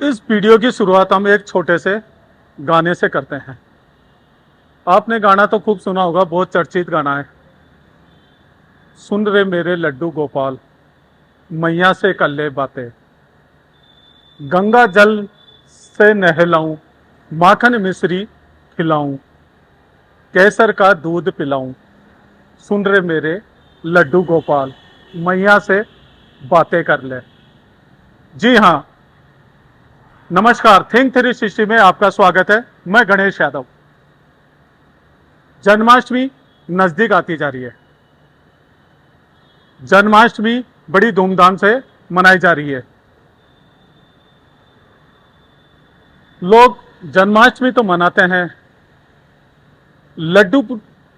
इस वीडियो की शुरुआत हम एक छोटे से गाने से करते हैं। आपने गाना तो खूब सुना होगा, बहुत चर्चित गाना है। सुन रे मेरे लड्डू गोपाल, मैया से कर ले बातें, गंगा जल से नहलाऊं, माखन मिश्री खिलाऊं, केसर का दूध पिलाऊं। सुन रे मेरे लड्डू गोपाल, मैया से बातें कर ले। जी हाँ, नमस्कार। थिंक 360 में आपका स्वागत है। मैं गणेश यादव। जन्माष्टमी नजदीक आती जा रही है। जन्माष्टमी बड़ी धूमधाम से मनाई जा रही है। लोग जन्माष्टमी तो मनाते हैं, लड्डू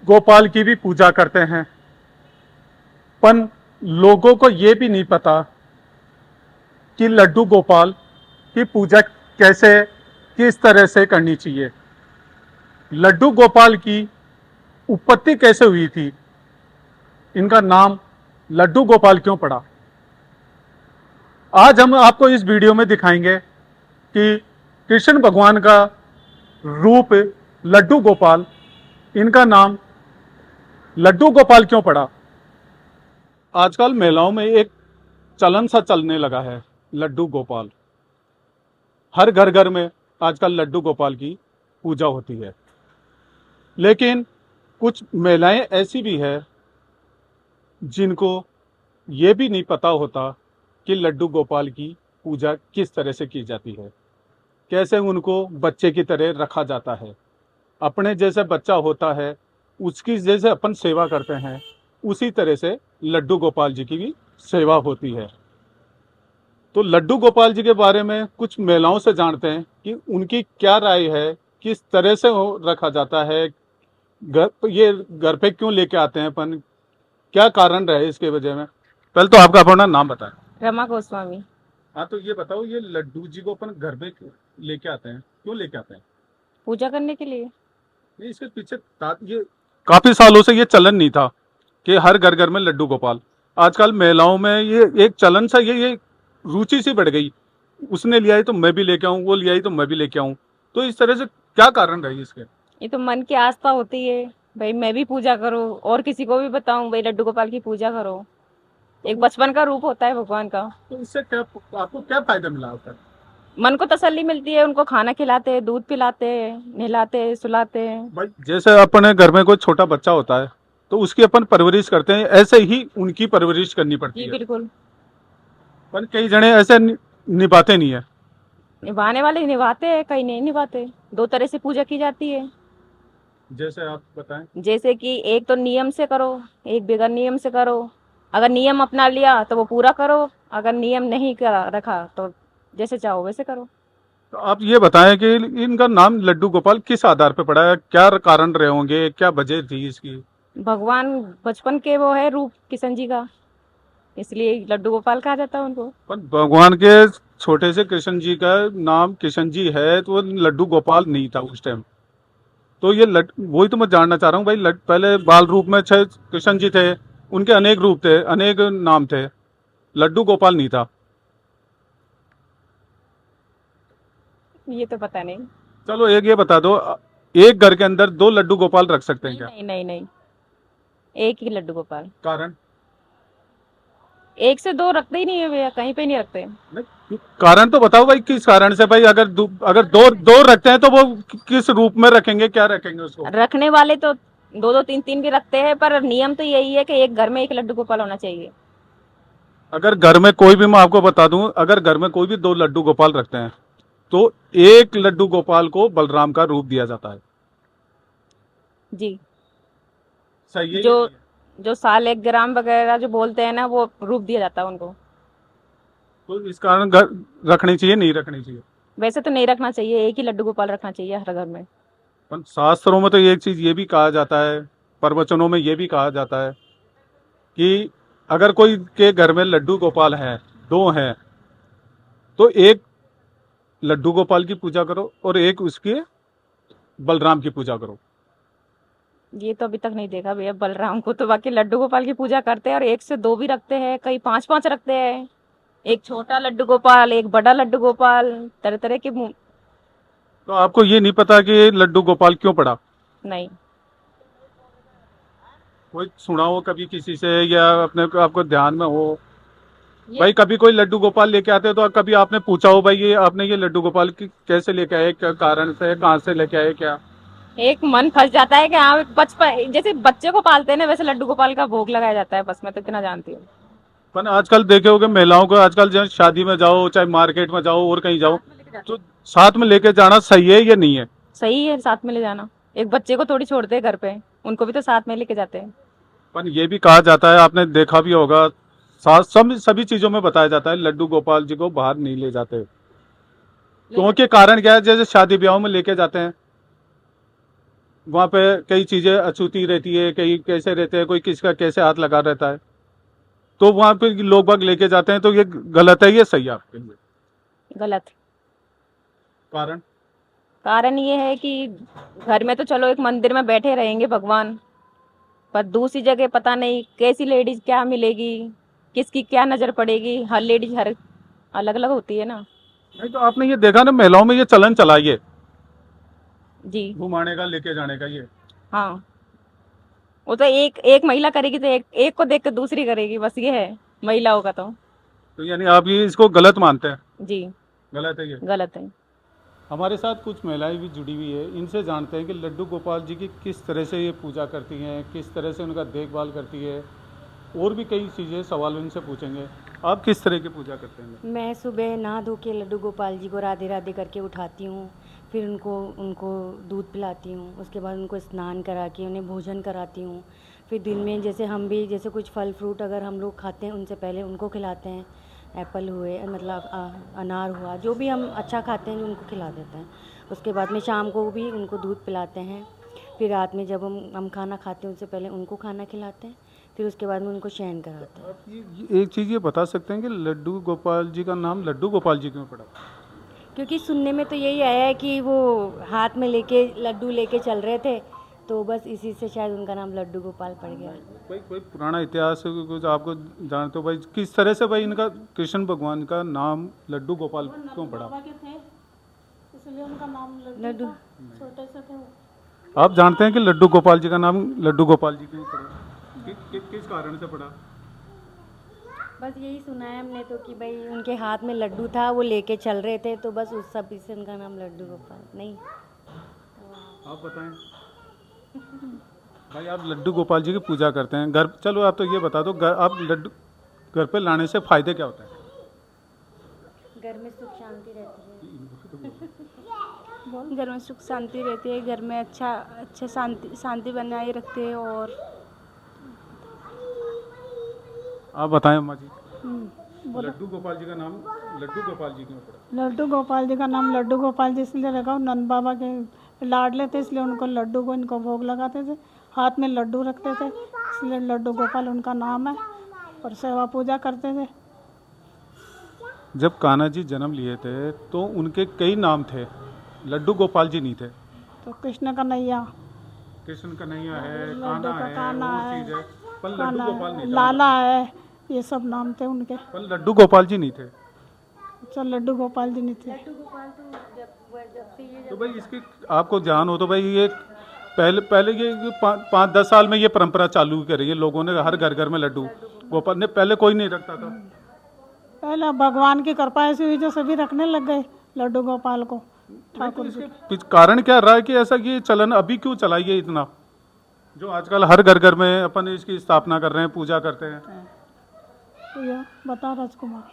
गोपाल की भी पूजा करते हैं, पर लोगों को यह भी नहीं पता कि लड्डू गोपाल की पूजा कैसे, किस तरह से करनी चाहिए। लड्डू गोपाल की उत्पत्ति कैसे हुई थी, इनका नाम लड्डू गोपाल क्यों पड़ा, आज हम आपको इस वीडियो में दिखाएंगे कि कृष्ण भगवान का रूप लड्डू गोपाल, इनका नाम लड्डू गोपाल क्यों पड़ा। आजकल महिलाओं में एक चलन सा चलने लगा है, लड्डू गोपाल। हर घर घर में आजकल लड्डू गोपाल की पूजा होती है। लेकिन कुछ महिलाएं ऐसी भी है जिनको ये भी नहीं पता होता कि लड्डू गोपाल की पूजा किस तरह से की जाती है, कैसे उनको बच्चे की तरह रखा जाता है। अपने जैसे बच्चा होता है, उसकी जैसे अपन सेवा करते हैं, उसी तरह से लड्डू गोपाल जी की भी सेवा होती है। तो लड्डू गोपाल जी के बारे में कुछ महिलाओं से जानते हैं कि उनकी क्या राय है, किस तरह से वो रखा जाता है, ये घर पे क्यों लेके आते हैं अपन, क्या कारण रहे इसके वजह में। पहले तो आपका अपना नाम बताएं। रमा गोस्वामी। हाँ, तो ये बताओ, ये लड्डू जी को अपन घर पे लेके आते हैं, क्यों लेके आते हैं। पूजा करने के लिए। नहीं, इसके पीछे ये काफी सालों से ये चलन नहीं था कि हर घर घर में लड्डू गोपाल। आजकल महिलाओं में ये एक चलन सा, ये रुचि सी बढ़ गई। उसने लिया है तो मैं भी लेके आऊं, वो लिया है तो मैं भी लेके आऊं। तो इस तरह से क्या कारण रही इसके। ये तो मन की आस्था होती है, भाई मैं भी पूजा करूं और किसी को भी बताऊं भाई लड्डू गोपाल की पूजा करो। एक तो, बचपन का रूप होता है भगवान का। तो इससे क्या आपको क्या फायदा मिला होता है। मन को तसल्ली मिलती है, उनको खाना खिलाते हैं, दूध पिलाते हैं, नहलाते हैं, सुलाते हैं। भाई जैसे अपने घर में कोई छोटा बच्चा होता है तो उसकी अपन परवरिश करते हैं, ऐसे ही उनकी परवरिश करनी पड़ती जी है। बिल्कुल। पर कई जने ऐसे निभाते नहीं है। निभाने वाले निभाते हैं, कहीं नहीं निभाते। दो तरह से पूजा की जाती है। जैसे आप बताएं। जैसे कि एक तो नियम से करो, एक बगैर नियम से करो। अगर नियम अपना लिया तो वो पूरा करो, अगर नियम नहीं करा रखा तो जैसे चाहो वैसे करो। तो आप ये बताएं कि इनका नाम लड्डू गोपाल किस आधार पर पड़ा है, क्या कारण रहे होंगे, क्या वजह थी इसकी। भगवान बचपन के वो है रूप किशन जी का, इसलिए लड्डू गोपाल कहा जाता है उनको। पर भगवान के छोटे से कृष्ण जी का नाम किशन जी है, तो वो लड्डू गोपाल नहीं था उस टाइम। तो ये वही तो मैं जानना चाह रहा हूँ भाई। पहले बाल रूप में कृष्ण जी थे, उनके अनेक रूप थे, अनेक नाम थे, लड्डू गोपाल नहीं था। ये तो पता नहीं। चलो एक ये बता दो, एक घर के अंदर दो लड्डू गोपाल रख सकते हैं नहीं क्या। नहीं नहीं नहीं, एक ही लड्डू गोपाल। कारण। एक से दो रखते ही नहीं है भैया, कहीं पे नहीं रखते। नहीं, कारण तो बताओ भाई, किस कारण से भाई। अगर दो दो रखते हैं तो वो किस रूप में रखेंगे, क्या रखेंगे उसको। रखने वाले तो दो दो तीन तीन भी रखते हैं, पर नियम तो यही है कि एक घर में एक लड्डू गोपाल होना चाहिए। अगर घर में कोई भी, मैं आपको बता दूं, अगर घर में कोई भी दो लड्डू गोपाल रखते हैं तो एक लड्डू गोपाल को बलराम का रूप दिया जाता है। जी। सही है जो ये नहीं है। जो साल एक ग्राम वगैरह जो बोलते हैं ना, वो रूप दिया जाता है उनको। तो इस कारण घर रखनी चाहिए, नहीं रखनी चाहिए। वैसे तो नहीं रखना चाहिए, एक ही लड्डू गोपाल रखना चाहिए हर घर में। पर शास्त्रों में तो एक चीज ये भी कहा जाता है, प्रवचनों में ये भी कहा जाता है कि अगर कोई के घर में लड्डू गोपाल हैं, दो हैं, तो एक लड्डू गोपाल की पूजा करो और एक उसके बलराम की पूजा करो। ये तो अभी तक नहीं देखा भैया बलराम को, तो बाकी लड्डू गोपाल की पूजा करते हैं और एक से दो भी रखते हैं, कई पांच पांच रखते हैं। एक छोटा लड्डू गोपाल, एक बड़ा लड्डू गोपाल, तरह तरह के तो आपको ये नहीं पता कि लड्डू गोपाल क्यों पड़ा? नहीं। कोई सुना हो कभी किसी से, या अपने को आपको ध्यान में हो? ये भाई कभी कोई लड्डू गोपाल लेके आते हो तो कभी आपने पूछा हो भाई ये आपने ये लड्डू गोपाल कैसे लेके आए, क्या कारण से, कहाँ से लेके आए, क्या? एक मन फंस जाता है कि हाँ बचपन जैसे बच्चे को पालते हैं ना, वैसे लड्डू गोपाल का भोग लगाया जाता है, बस मैं तो इतना जानती हूँ। पर आजकल देखे होगे महिलाओं को, आजकल जहाँ शादी में जाओ, चाहे मार्केट में जाओ और कहीं जाओ, तो साथ में लेके जाना सही है या नहीं है? सही है साथ में ले जाना, एक बच्चे को थोड़ी छोड़ते हैं घर पे, उनको भी तो साथ में लेके जाते हैं। पर ये भी कहा जाता है, आपने देखा भी होगा, साथ सब सभी चीजों में बताया जाता है लड्डू गोपाल जी को बाहर नहीं ले जाते। क्योंकि कारण क्या है, जैसे शादी ब्याह में लेके जाते हैं, वहां पे कई चीजें अछूती रहती है, कई कैसे रहते हैं, कोई किसका कैसे हाथ लगा रहता है, तो वहां पे लोग बाग लेके जाते हैं, तो ये गलत है, ये सही है आपके लिए? गलत। कारण? कारण ये है कि घर में तो चलो एक मंदिर में बैठे रहेंगे भगवान, पर दूसरी जगह पता नहीं कैसी लेडीज क्या मिलेगी, किसकी क्या नजर पड़ेगी, हर लेडीज हर अलग अलग होती है ना। नहीं तो आपने ये देखा ना, महिलाओं में ये चलन चला है, ये जी घुमाने का, लेके जाने का, ये हाँ, वो तो एक एक महिला करेगी तो एक को देख कर दूसरी करेगी, बस ये है महिलाओं का तो यानी आप ये इसको गलत मानते हैं? जी गलत है ये। गलत है। हमारे साथ कुछ महिलाएं भी जुड़ी हुई है, इनसे जानते हैं कि लड्डू गोपाल जी की किस तरह से ये पूजा करती हैं, किस तरह से उनका देखभाल करती है, और भी कई चीज़ें सवाल उनसे पूछेंगे। आप किस तरह की पूजा करते हैं? मैं सुबह नहा धो के लड्डू गोपाल जी को राधे राधे करके उठाती हूँ, फिर उनको उनको दूध पिलाती हूँ, उसके बाद उनको स्नान करा के उन्हें भोजन कराती हूँ। फिर दिन में जैसे हम भी जैसे कुछ फल फ्रूट अगर हम लोग खाते हैं उनसे पहले उनको खिलाते हैं, एप्पल हुए मतलब अनार हुआ, जो भी हम अच्छा खाते हैं उनको खिला देते हैं। उसके बाद में शाम को भी उनको दूध पिलाते हैं। फिर रात में जब हम खाना खाते हैं उससे पहले उनको खाना खिलाते हैं, फिर उसके बाद में उनको शयन कराते हैं। आप ये एक चीज़ ये बता सकते हैं कि लड्डू गोपाल जी का नाम लड्डू गोपाल जी क्यों पड़ा? क्योंकि सुनने में तो यही आया है कि वो हाथ में लेके लड्डू लेके चल रहे थे, तो बस इसी से शायद उनका नाम लड्डू गोपाल पड़ गया। भाई कोई पुराना इतिहास कुछ आपको जानते हो भाई, किस तरह से भाई इनका कृष्ण भगवान का नाम लड्डू गोपाल क्यों पड़ा? इसलिए उनका नाम लड्डू छोटे से थे। आप जानते हैं कि लड्डू गोपाल जी का नाम लड्डू गोपाल जी क्यों पड़ा? किस कारण से पड़ा? बस यही सुना है हमने तो कि भाई उनके हाथ में लड्डू था, वो लेके चल रहे थे, तो बस उस सब से उनका नाम लड्डू गोपाल। नहीं आप बताएं भाई, आप लड्डू गोपाल जी की पूजा करते हैं घर, चलो आप तो ये बता दो, आप लड्डू घर पे लाने से फायदे क्या होते हैं? घर में सुख शांति रहती है। घर में सुख शांति रहती है, घर में अच्छा शांति बनाए रखते हैं। और आप बताएं अम्मा जी, लड्डू गोपाल जी का नाम लड्डू गोपाल जी क्यों पड़ा? लड्डू गोपाल जी का नाम लड्डू गोपाल जी इसलिए रखा, नंद बाबा के लाडले थे इसलिए उनको लड्डू को इनको भोग लगाते थे, हाथ में लड्डू रखते थे, इसलिए लड्डू गोपाल उनका नाम है। और सेवा पूजा करते थे। जब कान्हा जी जन्म लिए थे तो उनके कई नाम थे, लड्डू गोपाल जी नहीं थे। तो कृष्ण कन्हैया, कृष्ण कन्हैया है, लड्डू कान्हा का है, कान्हा और है, चीज है, पर लड्डू कान्हा गोपाल है, नहीं था। लाला है, ये सब नाम थे उनके। पर लड्डू गोपाल जी नहीं थे। तो लड्डू गोपाल जी नहीं थे। लड्डू गोपाल तो जब से ये तो भाई इसकी आपको ध्यान हो तो भाई ये पहले ये 5-10 साल में ये परंपरा चालू करी है, लोगों ने हर घर घर में लड्डू गोपाल ने, पहले कोई नहीं रखता था। पहले भगवान की कृपा ऐसी हुई जो सभी रखने लग गए लड्डू गोपाल को। ठाकुर जी इसके कारण क्या रहा है कि ऐसा ये चलन अभी क्यों चलाइए इतना, जो आजकल हर घर घर में अपन इसकी स्थापना कर रहे हैं, पूजा करते हैं? तो ये बता राजकुमार,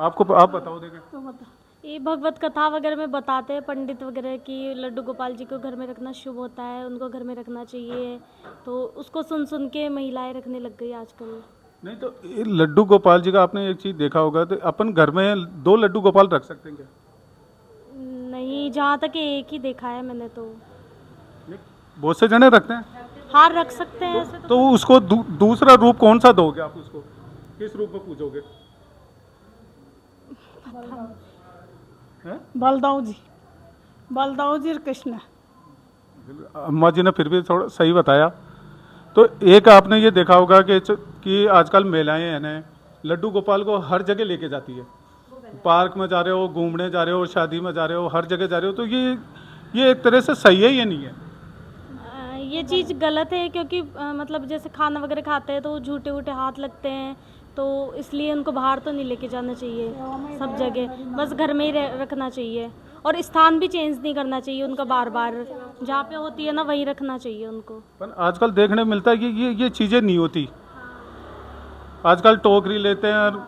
आप बताओ देखें। तो बता। ये भगवत कथा वगैरह में बताते हैं पंडित वगैरह कि लड्डू गोपाल जी को घर में रखना शुभ होता है, उनको घर में रखना चाहिए, तो उसको सुन सुन के महिलाएं रखने लग गई आजकल। नहीं तो ये लड्डू गोपाल जी का आपने एक चीज देखा होगा, तो अपन घर में 2 लड्डू गोपाल रख सकते हैं क्या? नहीं, जहाँ तक एक ही देखा है मैंने तो। बहुत से जने रखते हैं। हाँ, रख सकते हैं ऐसे तो उसको दूसरा रूप कौन सा दोगे आप उसको, किस रूप में पूजोगे? बलदाऊ जी और कृष्ण। अम्मा जी ने फिर भी थोड़ा सही बताया। तो एक आपने ये देखा होगा कि आजकल महिलाएं हैं ना, लड्डू गोपाल को हर जगह लेके जाती है। पार्क में जा रहे हो, घूमने जा रहे हो, शादी में जा रहे हो, हर जगह जा रहे हो, तो ये एक तरह से सही है, ये नहीं है? ये चीज़ गलत है क्योंकि मतलब जैसे खाना वगैरह खाते हैं तो झूठे वूठे हाथ लगते हैं, तो इसलिए उनको बाहर तो नहीं लेके जाना चाहिए सब जगह, बस घर में ही रखना चाहिए। और स्थान भी चेंज नहीं करना चाहिए उनका बार बार, जहाँ पे होती है ना वहीं रखना चाहिए उनको। पर आजकल देखने मिलता है कि ये चीज़ें नहीं होती। आजकल टोकरी लेते हैं और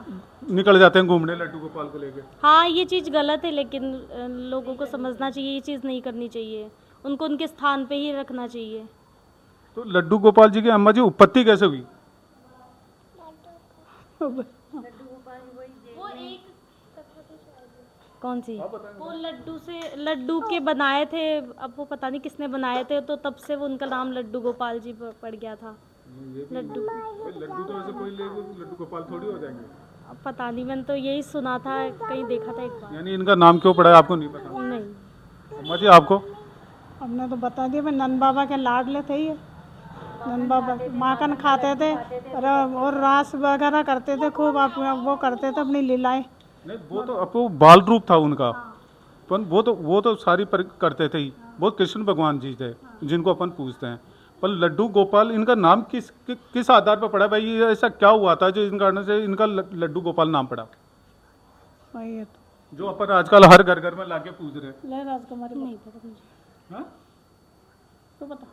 निकल जाते हैं घूमने लड्डू गोपाल को लेके। हाँ, ये चीज़ गलत है, लेकिन लोगों को समझना चाहिए ये चीज़ नहीं करनी चाहिए, उनको उनके स्थान पे ही रखना चाहिए। तो लड्डू गोपाल जी की अम्मा जी उत्पत्ति कैसे हुई? वो एक कौन सी? वो लड्डू के बनाए थे, अब वो पता नहीं किसने बनाए थे, तो तब से वो उनका नाम लड्डू गोपाल जी पड़ गया था। लड्डू तो ऐसे कोई ले लड्डू गोपाल थोड़ी हो जाएंगे। अब पता नहीं, मैंने तो यही सुना था, कहीं देखा था एक बार। यानी इनका नाम क्यों पड़ा है आपको नहीं पता? नहीं। अम्मा जी आपको? हमने तो बता दिया, भाई नंद बाबा के लाडले थे ये। नंद बाबा माखन खाते थे और रास वगैरह करते थे खूब, वो करते थे अपनी लीलाएं। नहीं, वो तो अपो बाल रूप था उनका, पर वो तो सारी करते थे ही। वो कृष्ण भगवान जी थे जिनको अपन पूछते हैं। पर लड्डू गोपाल इनका नाम किस आधार पर पड़ा भाई? ये ऐसा क्या हुआ था जो इन कारण से इनका लड्डू गोपाल नाम पड़ा, वही है तो। जो अपन आजकल हर घर घर में लाके पूछ रहे हैं? ले राजकुमारी नहीं पता मुझे। हाँ? तो बता।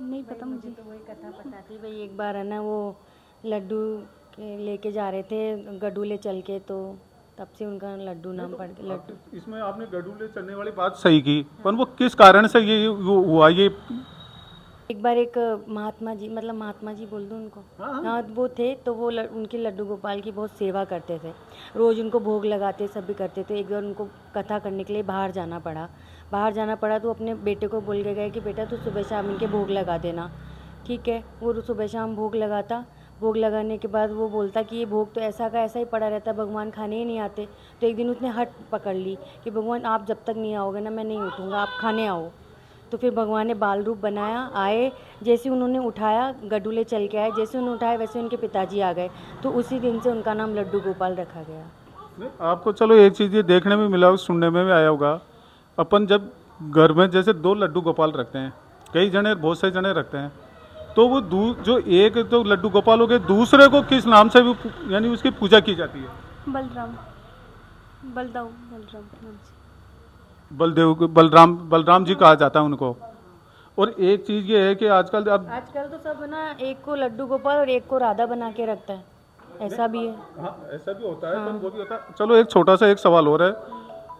नहीं पता मुझे। तो वही कथा पता थी भाई, एक बार है ना वो लड्डू लेके जा रहे थे गडूले चल के, तो तब से उनका लड्डू नाम पड़ गया। लड्डू इसमें आपने गडूले चलने वाली बात सही की, पर वो किस कारण से ये हुआ? ये एक बार एक महात्मा जी, मतलब महात्मा जी बोल दूं उनको, हाँ वो थे, तो वो उनके लड्डू गोपाल की बहुत सेवा करते थे, रोज़ उनको भोग लगाते, सब भी करते थे। एक बार उनको कथा करने के लिए बाहर जाना पड़ा तो अपने बेटे को बोल के गए कि बेटा तू सुबह शाम इनके भोग लगा देना। ठीक है, वो सुबह शाम भोग लगाता। भोग लगाने के बाद वो बोलता कि ये भोग तो ऐसा का ऐसा ही पड़ा रहता है, भगवान खाने ही नहीं आते। तो एक दिन उसने हट पकड़ ली कि भगवान आप जब तक नहीं आओगे ना मैं नहीं उठूँगा, आप खाने आओ। तो फिर भगवान ने बाल रूप बनाया, आए, जैसे उन्होंने उठाया, गडूले चल के आए, जैसे उन्होंने उठाया वैसे उनके पिताजी आ गए। तो उसी दिन से उनका नाम लड्डू गोपाल रखा गया। नहीं, आपको चलो एक चीज़ ये देखने में मिला, सुनने में भी आया होगा, अपन जब घर में जैसे 2 लड्डू गोपाल रखते हैं, कई जने बहुत से जने रखते हैं, तो वो जो एक तो लड्डू गोपाल हो गए, दूसरे को किस नाम से भी यानी उसकी पूजा की जाती है? बलराम जी कहा जाता है उनको। और एक चीज़ ये है कि आजकल तो सब ना एक को लड्डू गोपाल और एक को राधा बना के रखता है, ऐसा भी है। हाँ, ऐसा भी होता है, पर वो भी होता है। चलो एक छोटा सा एक सवाल हो रहा है,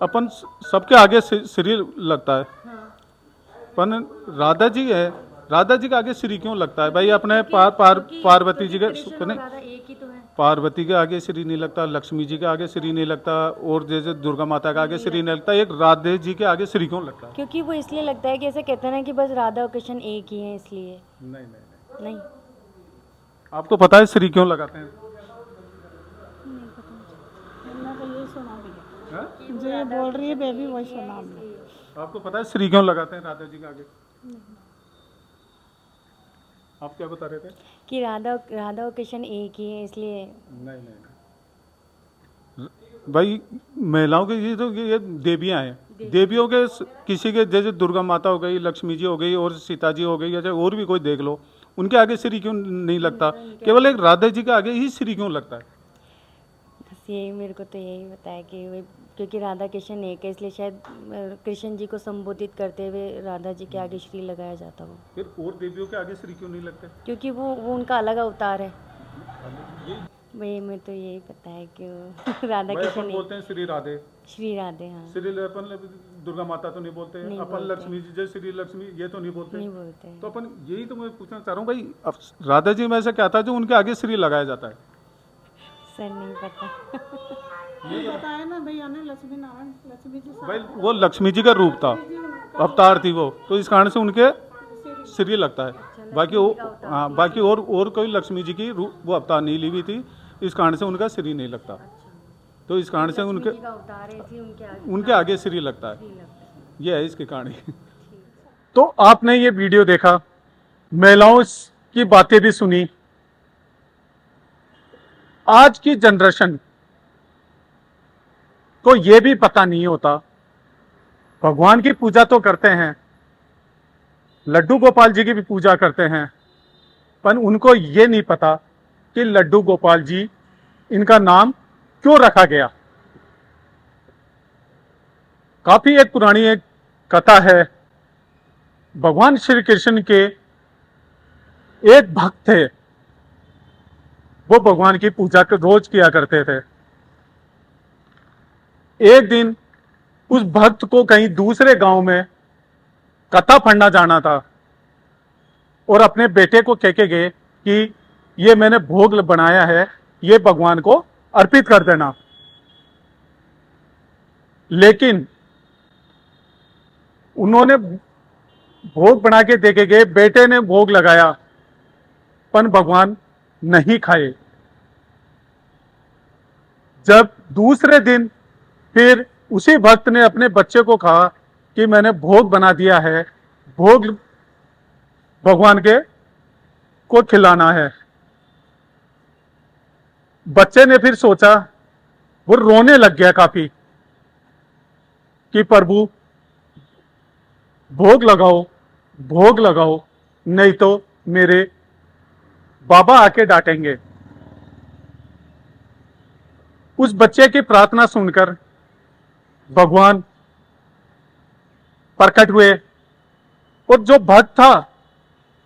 अपन सबके आगे श्री लगता है, पर राधा जी के आगे श्री क्यों लगता है भाई? अपने पार्वती जी के एक ही तो है। पार्वती के आगे श्री नहीं लगता, लक्ष्मी जी के आगे श्री नहीं लगता, और जैसे दुर्गा माता के आगे श्री नहीं लगता, एक राधे जी के आगे श्री क्यों लगता है? क्योंकि वो इसलिए लगता है कि ऐसे कहते हैं ना कि बस राधा और कृष्ण एक ही हैं, इसलिए। नहीं। आपको पता है श्री क्यों लगाते हैं? मैंने तो यही सुना भी है, जो ये बोल रही है बेबी वही सुना हमने। आपको पता है श्री क्यों लगाते हैं राधा जी के आगे? आप क्या बता रहे थे? कि राधा और कृष्ण एक ही हैं, इसलिए। नहीं भाई, महिलाओं के ये देवियां हैं, देवियों के किसी के जैसे दुर्गा माता हो गई, लक्ष्मी जी हो गई और सीता जी हो गई, या और भी कोई देख लो, उनके आगे श्री क्यों नहीं लगता? केवल एक राधा जी के आगे ही श्री क्यों लगता है? बस यही मेरे को तो यही बताया कि क्योंकि राधा कृष्ण एक है, इसलिए शायद कृष्ण जी को संबोधित करते हुए राधा जी के आगे श्री लगाया जाता हो। फिर और देवियों के आगे श्री क्यों नहीं लगता? क्योंकि वो उनका अलग अवतार है। भाई मैं तो यही पता है कि राधा कृष्ण बोलते हैं श्री राधे, हाँ। श्री अपन दुर्गा माता तो नहीं बोलते, अपन लक्ष्मी जी जय श्री लक्ष्मी ये तो नहीं बोलते। तो अपन यही तो मैं पूछना चाह रहा हूँ भाई, राधा जी में ऐसा क्या था जो उनके आगे श्री लगाया जाता है? सर नहीं पता। ये पता है ना भैया ने, लक्ष्मी नारायण, लक्ष्मी जी भाई वो लक्ष्मी जी का रूप था, अवतार थी वो, तो इस कारण से उनके श्री लगता है। बाकी और कोई लक्ष्मी जी की वो अवतार नहीं ली हुई थी, इस कारण से उनका श्री नहीं लगता। तो इस कारण से उनके आगे श्री लगता है, ये है इसकी कहानी। तो आपने ये वीडियो देखा, महिलाओं की बातें भी सुनी, आज की जनरेशन को यह भी पता नहीं होता, भगवान की पूजा तो करते हैं, लड्डू गोपाल जी की भी पूजा करते हैं, पर उनको ये नहीं पता कि लड्डू गोपाल जी इनका नाम क्यों रखा गया। काफी एक पुरानी एक कथा है। भगवान श्री कृष्ण के एक भक्त थे, वो भगवान की पूजा रोज किया करते थे। एक दिन उस भक्त को कहीं दूसरे गांव में कथा पढ़ना जाना था और अपने बेटे को कह के गए कि ये मैंने भोग बनाया है, ये भगवान को अर्पित कर देना। लेकिन उन्होंने भोग बना के दे के गए, बेटे ने भोग लगाया पर भगवान नहीं खाए। जब दूसरे दिन फिर उसी भक्त ने अपने बच्चे को कहा कि मैंने भोग बना दिया है, भोग भगवान के को खिलाना है। बच्चे ने फिर सोचा, वो रोने लग गया काफी कि प्रभु भोग लगाओ, भोग लगाओ, नहीं तो मेरे बाबा आके डांटेंगे। उस बच्चे की प्रार्थना सुनकर भगवान प्रकट हुए और जो भक्त था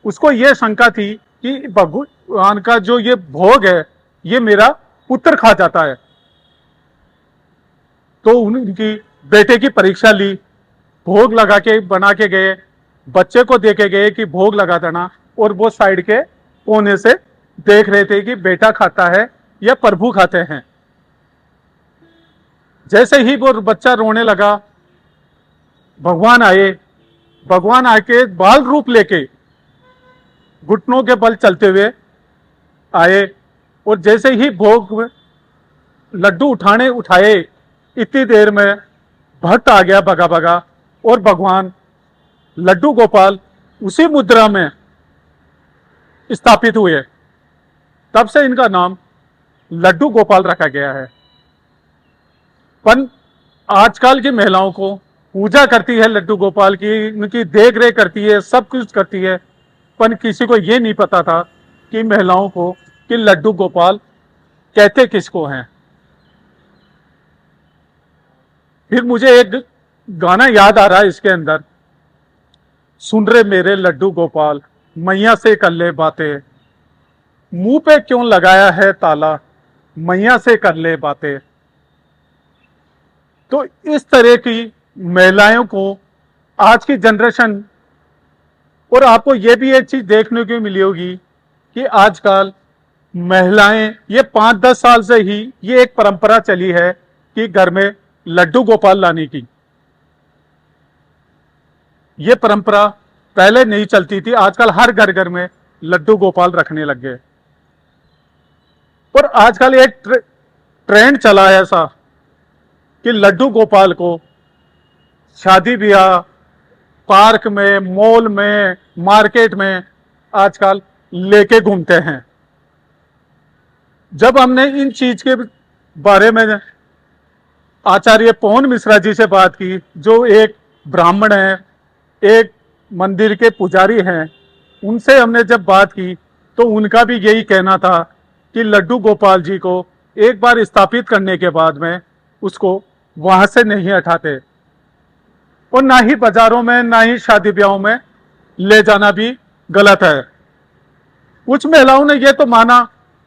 उसको यह शंका थी कि भगवान का जो ये भोग है ये मेरा पुत्र खा जाता है। तो उनकी बेटे की परीक्षा ली, भोग लगा के बना के गए, बच्चे को दे के गए कि भोग लगा देना, और वो साइड के कोने से देख रहे थे कि बेटा खाता है या प्रभु खाते हैं। जैसे ही वो बच्चा रोने लगा, भगवान आए। भगवान आके बाल रूप लेके घुटनों के बल चलते हुए आए और जैसे ही भोग लड्डू उठाए, इतनी देर में भक्त आ गया भगा भगा, और भगवान लड्डू गोपाल उसी मुद्रा में स्थापित हुए। तब से इनका नाम लड्डू गोपाल रखा गया है। पर आजकल की महिलाओं को पूजा करती है लड्डू गोपाल की, उनकी देख रेख करती है, सब कुछ करती है, पर किसी को यह नहीं पता था कि महिलाओं को कि लड्डू गोपाल कहते किसको हैं। फिर मुझे एक गाना याद आ रहा है इसके अंदर, सुन रे मेरे लड्डू गोपाल मैया से कर ले बातें, मुंह पे क्यों लगाया है ताला, मैया से कर ले बातें। तो इस तरह की महिलाओं को आज की जनरेशन, और आपको यह भी एक चीज देखने को मिली होगी कि आजकल महिलाएं, ये 5-10 साल से ही ये एक परंपरा चली है कि घर में लड्डू गोपाल लाने की। ये परंपरा पहले नहीं चलती थी, आजकल हर घर घर में लड्डू गोपाल रखने लग गए। और आजकल एक ट्रेंड चला है ऐसा कि लड्डू गोपाल को शादी ब्याह, पार्क में, मॉल में, मार्केट में आजकल लेके घूमते हैं। जब हमने इन चीज के बारे में आचार्य पवन मिश्रा जी से बात की, जो एक ब्राह्मण है, एक मंदिर के पुजारी हैं, उनसे हमने जब बात की तो उनका भी यही कहना था कि लड्डू गोपाल जी को एक बार स्थापित करने के बाद में उसको वहां से नहीं हटाते, और ना ही बाजारों में, ना ही शादी ब्याहों में ले जाना भी गलत है। कुछ महिलाओं ने यह तो माना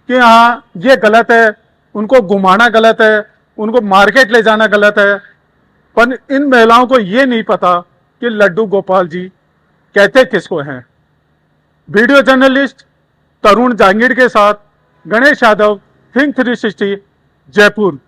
कि हाँ ये गलत है, उनको घुमाना गलत है, उनको मार्केट ले जाना गलत है, पर इन महिलाओं को यह नहीं पता कि लड्डू गोपाल जी कहते किसको हैं। वीडियो जर्नलिस्ट तरुण जांगीड़ के साथ गणेश यादव, थिंक 360, जयपुर।